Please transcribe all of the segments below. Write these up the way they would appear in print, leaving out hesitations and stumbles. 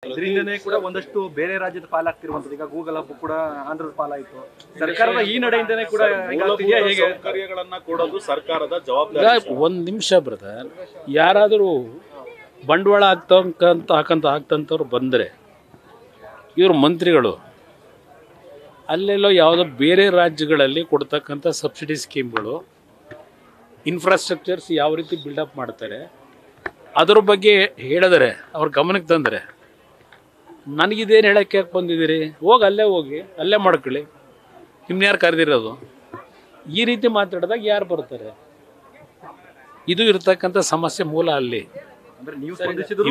ಇದರಿಂದನೇ ಕೂಡ ಒಂದಷ್ಟು ಬೇರೆ ರಾಜ್ಯದ ಪಾಲಾಗ್ತಿರುವಂತದ್ದು. ಈಗ ಗೂಗಲ್ ಹಬ್ ಕೂಡ ಆಂಧ್ರದ ಪಾಲಾಯಿತು. ಸರ್ಕಾರದ ಈ ನಡೆಯಿಂದನೇ ಕೂಡ ಸೌಕರ್ಯಗಳನ್ನ ಕೊಡೋದು ಸರ್ಕಾರದ ಜವಾಬ್ದಾರಿ. ಒಂದು ನಿಮಿಷ ಬ್ರದರ್, ಯಾರಾದರೂ ಬಂಡವಾಳ ಹಾಕಂತವ್ರು ಬಂದರೆ ಇವರು ಮಂತ್ರಿಗಳು ಅಲ್ಲೆಲ್ಲೋ ಯಾವುದೋ ಬೇರೆ ರಾಜ್ಯಗಳಲ್ಲಿ ಕೊಡ್ತಕ್ಕಂಥ ಸಬ್ಸಿಡಿ ಸ್ಕೀಮ್ಗಳು, ಇನ್ಫ್ರಾಸ್ಟ್ರಕ್ಚರ್ಸ್ ಯಾವ ರೀತಿ ಬಿಲ್ಡಪ್ ಮಾಡ್ತಾರೆ ಅದ್ರ ಬಗ್ಗೆ ಹೇಳಿದರೆ, ಅವ್ರ ಗಮನಕ್ಕೆ ತಂದರೆ, ನನಗಿದೇನು ಹೇಳೋಕ್ಕೆ ಯಾಕೆ ಬಂದಿದ್ದೀರಿ, ಹೋಗಿ ಅಲ್ಲೇ ಮಾಡ್ಕೊಳ್ಳಿ, ನಿಮ್ಮನ್ನ ಯಾರು ಕರೆದಿರೋದು, ಈ ರೀತಿ ಮಾತಾಡಿದಾಗ ಯಾರು ಬರ್ತಾರೆ? ಇದು ಇರ್ತಕ್ಕಂಥ ಸಮಸ್ಯೆ ಮೂಲ ಅಲ್ಲಿ.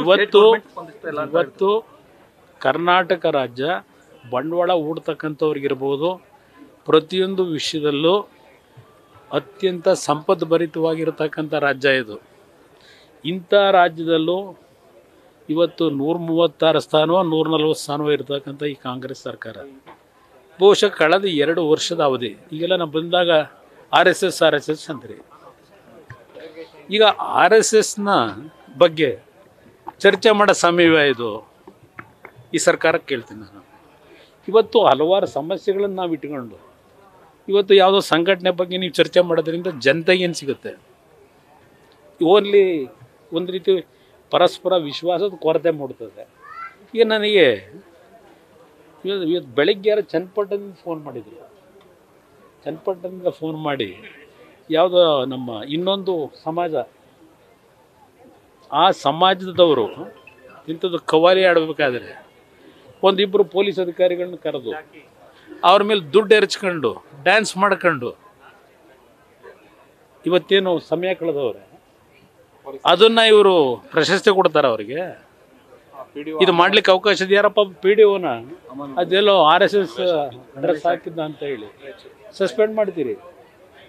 ಇವತ್ತು ಕರ್ನಾಟಕ ರಾಜ್ಯ ಬಂಡವಾಳ ಹೂಡ್ತಕ್ಕಂಥವ್ರಿಗಿರ್ಬೋದು, ಪ್ರತಿಯೊಂದು ವಿಷಯದಲ್ಲೂ ಅತ್ಯಂತ ಸಂಪದ್ಭರಿತವಾಗಿರ್ತಕ್ಕಂಥ ರಾಜ್ಯ ಇದು. ಇಂಥ ರಾಜ್ಯದಲ್ಲೂ ಇವತ್ತು 136 ಸ್ಥಾನವೋ 140 ಸ್ಥಾನವೋ ಇರ್ತಕ್ಕಂಥ ಈ ಕಾಂಗ್ರೆಸ್ ಸರ್ಕಾರ ಬಹುಶಃ ಕಳೆದ 2 ವರ್ಷದ ಅವಧಿ. ಈಗೆಲ್ಲ ನಾವು ಬಂದಾಗ RSS ಅಂತೀರಿ. ಈಗ RSSನ ಬಗ್ಗೆ ಚರ್ಚೆ ಮಾಡೋ ಸಮಯವೇ ಇದು ಈ ಸರ್ಕಾರಕ್ಕೆ ಕೇಳ್ತೀನಿ ನಾನು. ಇವತ್ತು ಹಲವಾರು ಸಮಸ್ಯೆಗಳನ್ನು ನಾವು ಇಟ್ಕೊಂಡು ಇವತ್ತು ಯಾವುದೋ ಸಂಘಟನೆ ಬಗ್ಗೆ ನೀವು ಚರ್ಚೆ ಮಾಡೋದ್ರಿಂದ ಜನತೆಗೆ ಏನು ಸಿಗುತ್ತೆ? ಓನ್ಲಿ ಒಂದು ರೀತಿ ಪರಸ್ಪರ ವಿಶ್ವಾಸದ ಕೊರತೆ ಮೂಡ್ತದೆ. ಈಗ ನನಗೆ ಇವತ್ತು ಬೆಳಗ್ಗೆ ಯಾರು ಚನ್ನಪಟ್ಟಣದಿಂದ ಫೋನ್ ಮಾಡಿದರು. ಚನ್ನಪಟ್ಟಣದಿಂದ ಫೋನ್ ಮಾಡಿ ಯಾವುದೋ ನಮ್ಮ ಇನ್ನೊಂದು ಸಮಾಜ, ಆ ಸಮಾಜದವರು ಇಂಥದ್ದು ಕವಾಲಿ ಆಡಬೇಕಾದ್ರೆ ಒಂದಿಬ್ಬರು ಪೊಲೀಸ್ ಅಧಿಕಾರಿಗಳನ್ನ ಕರೆದು ಅವ್ರ ಮೇಲೆ ದುಡ್ಡು ಎರಚ್ಕೊಂಡು ಡ್ಯಾನ್ಸ್ ಮಾಡ್ಕೊಂಡು ಇವತ್ತೇನು ಸಮಯ ಕಳೆದವ್ರೆ, ಅದನ್ನು ಇವರು ಪ್ರಶಸ್ತಿ ಕೊಡ್ತಾರೆ ಅವರಿಗೆ. ಇದು ಮಾಡ್ಲಿಕ್ಕೆ ಅವಕಾಶ ಇದೆ. ಯಾರಪ್ಪ PDOನ ಅದೆಲ್ಲೋ RSS ಡ್ರೆಸ್ ಹಾಕಿದ್ದ ಅಂತ ಹೇಳಿ ಸಸ್ಪೆಂಡ್ ಮಾಡ್ತೀರಿ.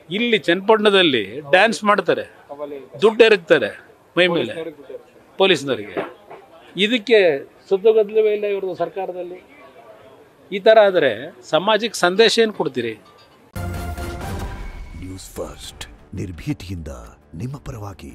ಇಲ್ಲಿ ಚನ್ನಪಟ್ಟಣದಲ್ಲಿ ಡ್ಯಾನ್ಸ್ ಮಾಡ್ತಾರೆ, ದುಡ್ಡು ಎರಚ್ತಾರೆ ಮೈ ಮೇಲೆ ಪೊಲೀಸ್ನವರಿಗೆ. ಇದಕ್ಕೆ ಸುದ್ದಿಗದ್ದಲವೇ ಇಲ್ಲ ಇವ್ರದ್ದು ಸರ್ಕಾರದಲ್ಲಿ. ಈ ಥರ ಆದರೆ ಸಮಾಜಕ್ಕೆ ಸಂದೇಶ ಏನು ಕೊಡ್ತೀರಿ? ನ್ಯೂಸ್ ಫಸ್ಟ್, ನಿರ್ಭೀತಿಯಿಂದ ನಿಮ್ಮ ಪರವಾಗಿ.